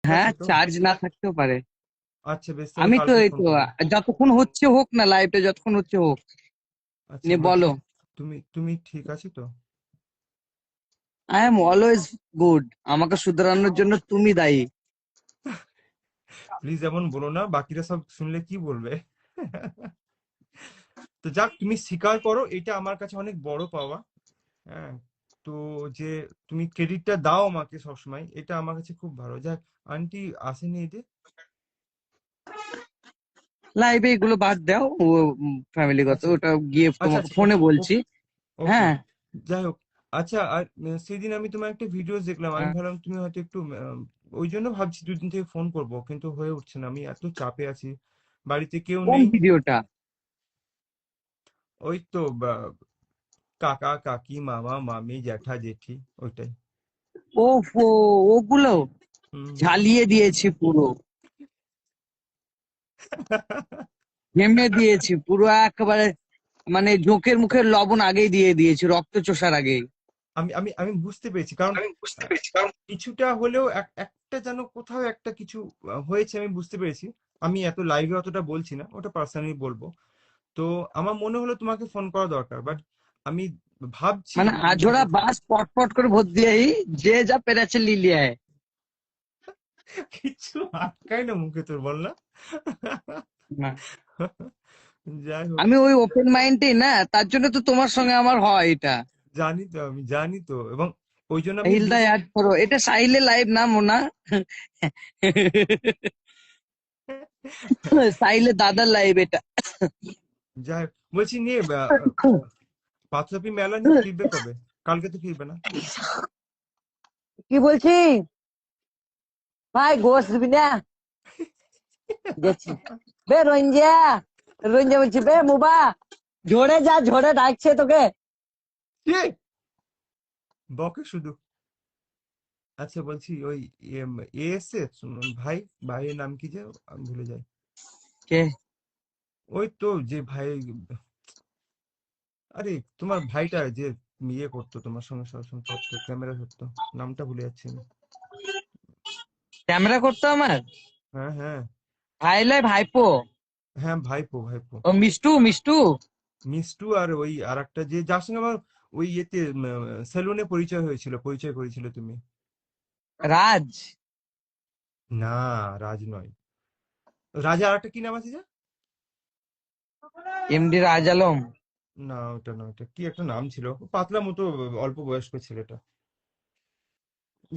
হ্যাঁ, আছে তো? চার্জ না থাকতেও পারে। আচ্ছা বেশ, তাহলে আমি তো কালকে এই ফোন তো করবো। যতক্ষণ হচ্ছে হোক না, লাইভটা যতক্ষণ হচ্ছে হোক। আচ্ছা নিয়ে বলছি, বলো। তুমি তুমি ঠিক আছো তো? I am always good. আমাকে শুধরানোর জন্য তুমি দায়ী। প্লিজ এমন বলো না, বাকিরা সব শুনলে কি বলবে। তো যাক, তুমি স্বীকার করো, এটা আমার কাছে অনেক বড় পাওয়া। হ্যাঁ। তো যে তুমি ক্রেডিটটা দাও আমাকে সবসময়, এটা আমার কাছে খুব ভালো। যাক, আন্টি আসেনি এই যে। লাইভে এগুলো বাদ দাও, ও ফ্যামিলিগত, আচ্ছা ওটা গিয়ে আচ্ছা তোমাকে আচ্ছা, ফোনে ওকে বলছি। ওকে ওকে। হ্যাঁ। যাই হোক। আচ্ছা, আর সেদিন আমি তোমার একটা ভিডিও দেখলাম, আমি ভাবলাম তুমি হয়তো একটু ওই জন্য ভাবছি দুদিন থেকে ফোন করব, কিন্তু হয়ে উঠছে না, আমি এত চাপে আছি, বাড়িতে কেউ কোন নেই। ভিডিওটা? ওই তো কাকা কাকি মামা মামি জ্যাঠা জেঠি, ওইটাই। ওফো, ওগুলো হুম হুম। ঝালিয়ে দিয়েছি পুরো। ঘেমে দিয়েছি পুরো একেবারে, মানে জোকের মুখের লবণ আগেই দিয়ে দিয়েছি, রক্ত চোষার আগেই। আমি আমি আমি বুঝতে পেরেছি, কারণ আহ, কিছুটা হলেও একটা যেন কোথাও একটা কিছু হয়েছে, আমি বুঝতে পেরেছি। আমি এত লাইভে অতটা বলছি না, ওটা পার্সোনালি বলবো। তো আমার মনে হলো তোমাকে ফোন করা দরকার, বাট আমি ভাবছি মানে যে আঝোড়া বাস পট পট করে ভোট দিয়েই যে যা পেরেছে লিলিয়ায়। কিছু আটকায় না মুখে তোর, বল না। না, যাই হোক। আমি ওই ওপেন মাইন্ডে না, তার জন্য তো তোমার সঙ্গে আমার হয় এটা। জানি তো, আমি জানি তো, এবং ওই জন্য আমি হিলদা অ্যাড করো, এটা সাহিলের লাইভ না মোনা। সাহিলের দাদার লাইভ এটা। যাই হোক, বলছি নিয়ে পাঁচলাপি মেলা নিয়ে ফিরবে কবে? কালকে তো ফিরবে না? কি বলছি ভাই, গোস দিবি না? গেছি। বে রঞ্জা, রঞ্জা বলছি, বে মুবা, ঝরে যা, ঝরে ডাকছে তোকে। কে বকে শুধু? আচ্ছা বলছি, ওই এ এসছে ভাই, ভাইয়ের নাম কি যে আমি ভুলে যাই। কে? ওই তো যে ভাই, আরে তোমার ভাইটা যে ইয়ে করতো তোমার সঙ্গে, সবসময় থাকতো, ক্যামেরা ধরতো, নামটা ভুলে যাচ্ছি আমি। ক্যামেরা করতো আমার হ্যাঁ হ্যাঁ। ভাই, লাই ভাইপো। হ্যাঁ ভাইপো ভাইপো। ও মিষ্টু, মিষ্টু। মিষ্টু, আর ওই আর একটা যে যার সঙ্গে আমার ওই ইয়েতে সেলুনে পরিচয় হয়েছিল, পরিচয় করেছিল তুমি। রাজ। না, রাজ নয়। রাজা আর একটা কি নাম আছে যে? এমডি রাজ আলম। না ওটা না, ওটা কি একটা নাম ছিল, পাতলা মতো, অল্প বয়স্ক ছেলেটা।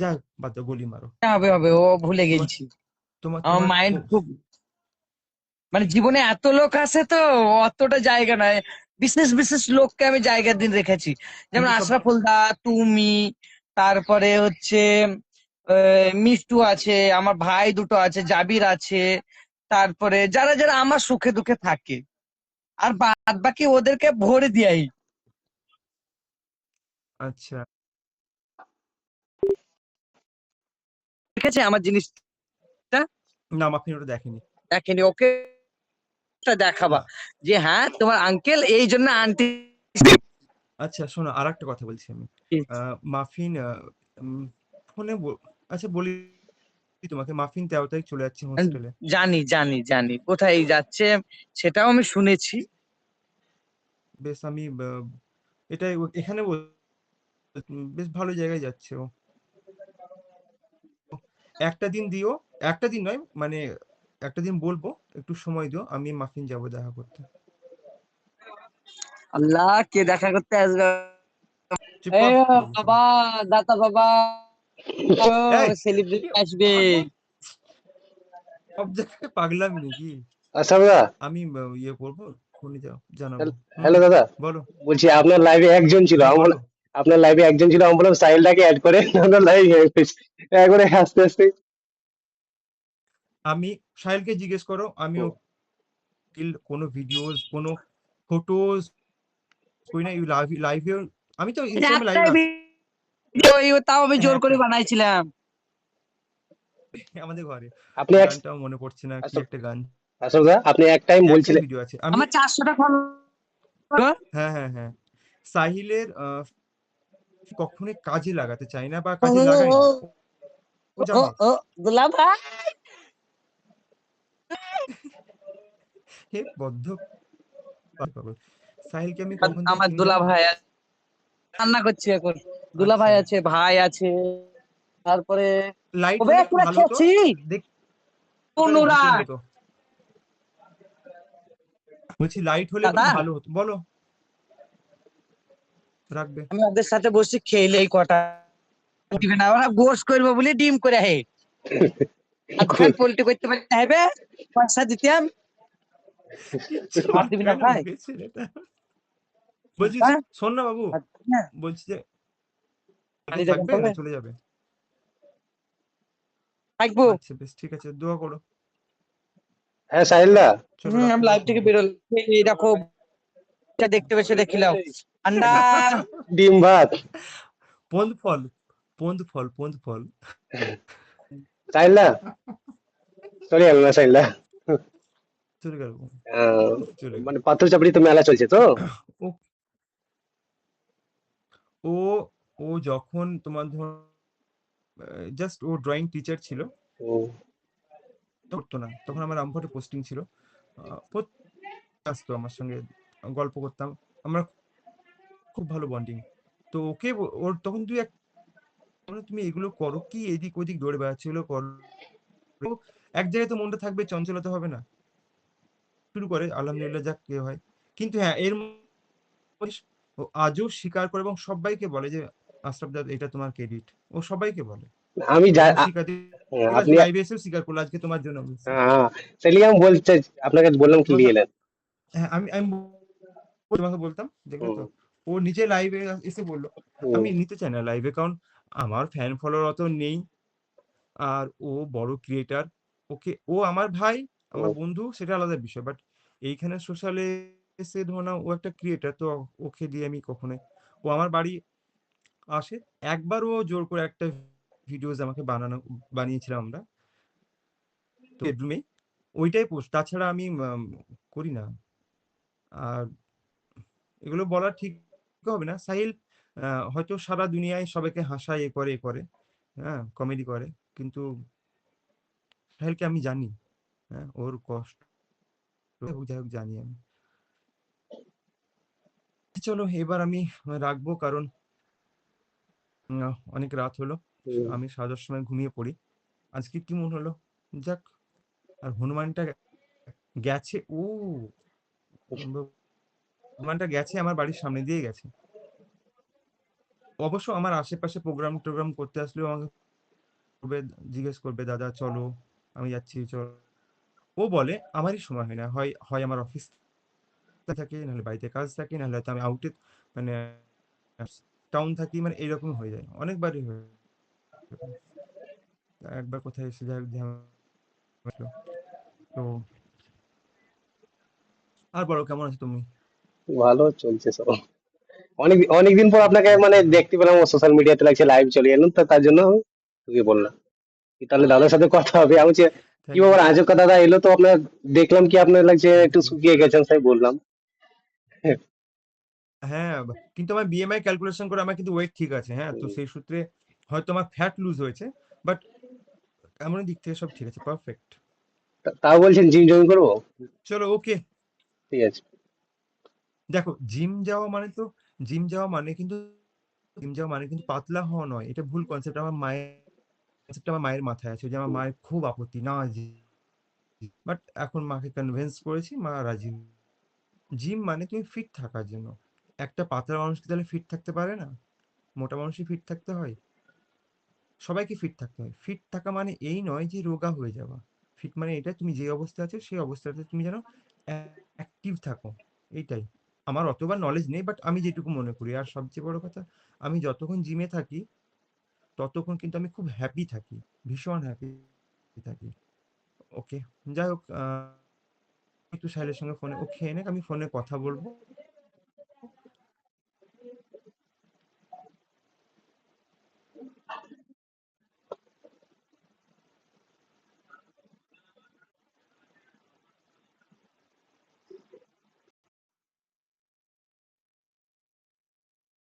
যাই হোক, বাদ দাও, গলি মারো। হবে হবে, ও ভুলে তোমার গেছি। তোমার আমার তোমার মাইন্ড খুব, মানে জীবনে এত লোক আছে তো, অতটা জায়গা নয়। বিশেষ বিশেষ লোককে আমি জায়গা দিন রেখেছি। যেমন কিন্তু সব আশরাফুল দা, তুমি, তারপরে হচ্ছে মিষ্টু আছে, আমার ভাই দুটো আছে, জাবির আছে, তারপরে যারা যারা আমার সুখে দুঃখে থাকে, আর বাদ বাকি ওদেরকে ভরে দিয়াই। আচ্ছা। ঠিক আছে, আমার জিনিসটা না, আপনি ওটা দেখেনি। দেখেনি, ওকে দেখাবা না। যে হ্যাঁ তোমার আঙ্কেল এই জন্য আন্টি। আচ্ছা শোনো, আর একটা কথা বলছি আমি। মাফিন ফোনে আচ্ছা বলি তোমাকে, মাফিন 13 তারিখ চলে যাচ্ছে হোস্টেলে। জানি জানি জানি কোথায় যাচ্ছে, সেটাও আমি শুনেছি। বেশ, আমি এটাই এখানে বেশ ভালো জায়গায় যাচ্ছে ও। একটা দিন দিও, একটা দিন নয় মানে, একটা দিন বলবো, একটু সময় দিও, আমি মাফিন যাবো দেখা করতে। আল্লাহ, কে দেখা করতে আসবে? চুপ এ কর, বলছি বাবা, না। দাতা বাবা, ও এই, সেলিব্রিটি কি আসবে। পাগল, সব জায়গায় পাগলামি নাকি? আচ্ছা দাদা। আমি ইয়ে করবো, ফোনে জানাবো। হুম। হ্যালো দাদা। বলো। বলছি আপনার লাইভে একজন ছিল, হ্যাঁ আমি বলো। আপনার লাইভে একজন ছিল, আমি বললাম সাহিলটাকে অ্যাড করে আপনার লাইভ একবারে আস্তে আস্তে। আমি সাহিলকে জিজ্ঞেস করো, আমি ও কোনো ভিডিওস, কোনো ফটোজ করি না, লাইভে। আমি তো ইনস্টাগ্রামে লাইভ একটাই ভিডিও, তাও আমি জোর করে একটা বানাইছিলাম। আমাদের ঘরে। আপনি এক গানটাও মনে পড়ছে না, কি আচ্ছা একটা গান। আচ্ছা দাদা, আপনি এক টাইম একটাই বলছিলেন। ভিডিও আছে আমি। আমার 400টা ফলোয়ার। হ্যাঁ হ্যাঁ হ্যাঁ। সাহিলের কখনোই কাজে লাগাতে চাই না, বা কাজে লাগাই না। ও ও ও জানে। ও, দুলা ভাই। হে বদ্ধ পাগল। সাহিলকে আমি কখন থেকে আমার চিনি দুলা জানো? ভাই রান্না করছি এখন। দুলা আচ্ছা, ভাই আছে, ভাই আছে, তারপরে লাইট ওবে হলে একটু পুরা ভালো হতো, খেয়েছি দেখ ভূতের অনুরাগ। মতো। বলছি লাইট হলে একটু দাদা, ভালো হতো, বলো। রাখবে। আমি ওদের সাথে বসে খেলে এই কটা দিবে না, ওরা গোস করবো বলে ডিম করে হে। আজকাল পোল্ট্রি করতে পারি না হবে, পয়সা দিতাম। কিচ্ছু ভাত দিবি বলবে না না ভাই? বে ছেলেটা। বলছি হ্যাঁ, শোন না বাবু, ভাত দিবি না? বলছি যে আগে পানি দেবেন থাকবে না তবে? চলে যাবে? থাকবো। আচ্ছা বেশ, ঠিক আছে, দোয়া করো। হ্যাঁ সাহিল দা, চলো আমি রাখতে পারো লাইভ থেকে ফোনটা। বেরোল। এই দেখো, এটা দেখতে পেয়েছে দেখিলাও। আন্ডা। ডিম ভাত। পন্দ ফল, পন্দ ফল, পন্দ ফল। সাহিল দা, চলে গেল না সাহিল দা? চলে গেল। আহ, চলে গেল। মানে পাথর চাপড়ি তো মেলা চলছে তো। ও ও ও যখন তোমার ধর জাস্ট ও ড্রয়িং টিচার ছিল, হুম, করতো না, তখন আমার রামপুরহাটে পোস্টিং ছিল। প্রত্যেক আসতো আমার সঙ্গে, গল্প করতাম আমরা, খুব ভালো বন্ডিং। তো ওকে ওর তখন তুই এক, মানে তুমি এগুলো করো কি, এদিক ওদিক দৌড়ে বেড়াচ্ছে, এগুলো করো, এক জায়গায় তো মনটা থাকবে, চঞ্চলতা হবে না। শুরু করে আলহামদুলিল্লাহ যাক কে হয়। কিন্তু হ্যাঁ এর মধ্যে ও আজও স্বীকার করে এবং সবাইকে বলে যে আশরাফ দাদা এটা তোমার ক্রেডিট, ও সবাইকে বলে। আমি যা এবং স্বীকার হ্যাঁ, আজকে আপনি লাইভে এসেও স্বীকার করলো, আজকে তোমার জন্য বলছি। হ্যাঁ সেটাই আমি বলতে, আপনাকে বললাম কি তোমাকে, নিয়ে এলেন। হ্যাঁ আমি তোমাকে বলতাম, দেখলে হুম, তো, ও নিজে লাইভে এসে বললো। হুম, আমি নিতে চাই না লাইভে, কারণ আমার ফ্যান ফলোয়ার অত নেই, আর ও বড় ক্রিয়েটার। ওকে, ও আমার ভাই, আমার হুম, বন্ধু, সেটা আলাদা বিষয়, বাট এইখানে সোশ্যালে এসে ধরো না, ও একটা ক্রিয়েটার, তো ওকে দিয়ে আমি কখনোই, ও আমার বাড়ি আসে, একবার ও জোর করে একটা ভিডিওস আমাকে বানিয়েছিলাম আমরা, তো বেডরুমে, ওইটাই পোস্ট, তাছাড়া আমি করি না। আর এগুলো বলা ঠিক হবে না সাহিল, হয়তো সারা দুনিয়ায় সবাইকে হাসায়, এ করে, হ্যাঁ কমেডি করে, কিন্তু সাহিলকে আমি জানি, হ্যাঁ ওর কষ্ট, যাই হোক জানি আমি। চলো এবার আমি রাখবো, কারণ অনেক রাত হলো, হুম। আমি 10:30 সময় ঘুমিয়ে পড়ি। আজকে কি মন হলো, যাক। আর হনুমানটা গেছে, হনুমানটা গেছে আমার বাড়ির সামনে দিয়ে গেছে। অবশ্য আমার আশেপাশে প্রোগ্রাম টোগ্রাম করতে আসলেও আমাকে করবে, জিজ্ঞেস করবে দাদা চলো, আমি যাচ্ছি চলো। ও বলে আমারই সময় হয় না, হয় হয় আমার অফিস থাকে, নাহলে বাড়িতে কাজ থাকে, নাহলে হয়তো আমি আউটে, মানে টাউন থাকি, মানে এরকম হয়ে যায়, অনেকবারই হয়ে যায়। একবার কোথায় এসে যাই হোক আসলো। তো আর বলো কেমন আছো তুমি? ভালো চলছে সব। অনেক অনেকদিন পর আপনাকে মানে ভালো। দেখতে পেলাম সোশ্যাল মিডিয়াতে, লাগছে লাইভ চলে এলেন তো তার জন্য তোকে বললাম কি তাহলে দাদার সাথে কথা হবে। আমি বলছি, কি থ্যাংক ইউ। ব্যাপার আজব দাদা এলো তো আপনার, দেখলাম কি আপনার লাগছে থ্যাংক একটু ইউ। শুকিয়ে গেছেন, তাই বললাম। হ্যাঁ, কিন্তু আমার বিএমআই ক্যালকুলেশন করে আমার কিন্তু ওয়েট ঠিক আছে, হ্যাঁ, তো হুম, সেই সূত্রে হয়তো আমার ফ্যাট লুজ হয়েছে, বাট এমন দিক থেকে সব ঠিক আছে, পারফেক্ট। তাও বলছেন জিম জয়েন করবো। চলো ওকে। ঠিক আছে। দেখো জিম যাওয়া মানে কিন্তু জিম যাওয়া মানে কিন্তু পাতলা হওয়া নয়, এটা ভুল কনসেপ্ট। আমার মায়ের কনসেপ্ট আমার মায়ের মাথায় আছে, যে আমার হুম, মায়ের খুব আপত্তি না, বাট এখন মাকে কনভিন্স করেছি, মা রাজি। জিম মানে তুমি ফিট থাকার জন্য। একটা পাতলা মানুষ কি তাহলে ফিট থাকতে পারে না? মোটা মানুষই ফিট থাকতে হয়? সবাইকে ফিট থাকতে হয়। ফিট থাকা মানে এই নয় যে রোগা হয়ে যাওয়া। ফিট মানে এটা, তুমি যে অবস্থায় আছো সেই অবস্থাতে তুমি যেন অ্যাক্টিভ থাকো, এইটাই। আমার অতবার নলেজ নেই, বাট আমি যেটুকু মনে করি। আর সবচেয়ে বড় কথা, আমি যতক্ষণ জিমে থাকি ততক্ষণ কিন্তু আমি খুব হ্যাপি থাকি, ভীষণ হ্যাপি থাকি। ওকে, যাই হোক, একটু সাহেলের সঙ্গে ফোনে, ও খেয়ে নেক, আমি ফোনে কথা বলবো।